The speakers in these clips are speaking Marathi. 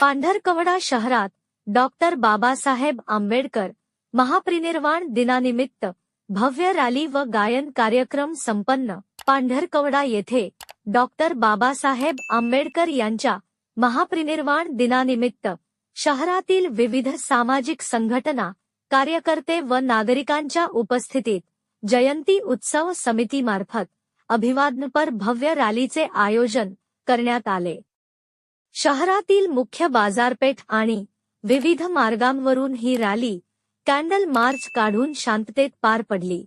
पांढरकवडा शहरात डॉक्टर बाबासाहेब आंबेडकर महापरिनिर्वाण दिनानिमित्त भव्य रॅली व गायन कार्यक्रम संपन्न। पांढरकवडा येथे डॉक्टर बाबासाहेब आंबेडकर यांच्या महापरिनिर्वाण दिनानिमित्त शहरातील विविध सामाजिक संघटना, कार्यकर्ते व नागरिकांच्या उपस्थितीत जयंती उत्सव समितीमार्फत अभिवादनपर भव्य रॅलीचे आयोजन करण्यात आले। शहरातील मुख्य बाजारपेठ आणि विविध मार्गांवरून ही रॅली कॅन्डल मार्च काढून शांततेत पार पडली।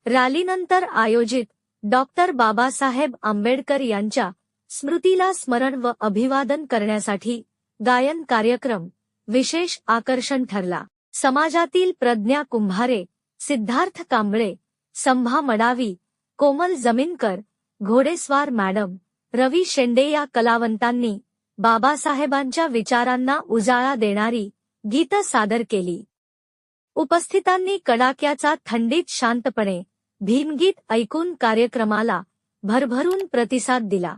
रॅलीनंतर आयोजित डॉक्टर बाबासाहेब आंबेडकर यांच्या स्मृतीला स्मरण व अभिवादन करण्यासाठी गायन कार्यक्रम विशेष आकर्षण ठरला। समाजातील प्रज्ञा कुंभारे, सिद्धार्थ कांबळे, संभा मडावी, कोमल जमीनकर, घोडेस्वार मॅडम, रवी शेंडे या कलावंतांनी बाबासाहेबांच्या विचारांना उजाळा देणारी गीतं सादर केली। उपस्थितांनी कडाक्याचा थंडीत शांतपणे भीमगीत ऐकून कार्यक्रमाला भरभरून प्रतिसाद दिला।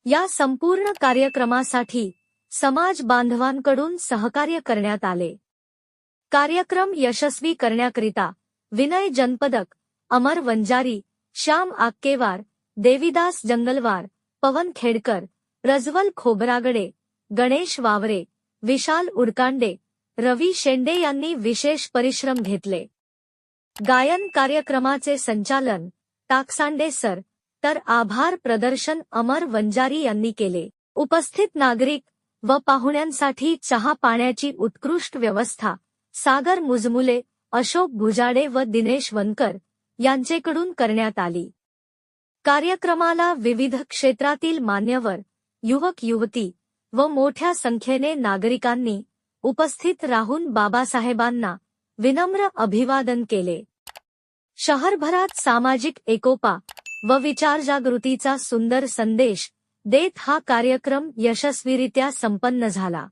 या संपूर्ण कार्यक्रमासाठी समाज बांधवांकडून सहकार्य करण्यात आले। कार्यक्रम यशस्वी करण्याकरिता विनय जनपदक, अमर वंजारी, श्याम आक्केवार, देवीदास जंगलवार, पवन खेडकर, प्रज्वल खोबरागडे, गणेश वावरे, विशाल उडकांडे, रवी शेंडे यांनी विशेष परिश्रम घेतले। गायन कार्यक्रमाचे संचालन टाकसांडे सर तर आभार प्रदर्शन अमर वंजारी यांनी केले। उपस्थित नागरिक व पाहुण्यांसाठी चहा पाण्याची उत्कृष्ट व्यवस्था सागर मुजमुले, अशोक भुजाडे व दिनेश वनकर यांचेकडून करण्यात आली। कार्यक्रमाला विविध क्षेत्रातील मान्यवर, युवक युवती व मोठ्या संख्येने नागरिकांनी उपस्थित राहून बाबासाहेबांना विनम्र अभिवादन केले। शहरभरात सामाजिक एकोपा व विचारजागृतीचा सुंदर संदेश देत हा कार्यक्रम यशस्वीरित्या संपन्न झाला।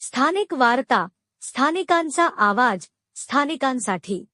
स्थानिक वार्ता, स्थानिकांचा आवाज, स्थानिकांसाठी।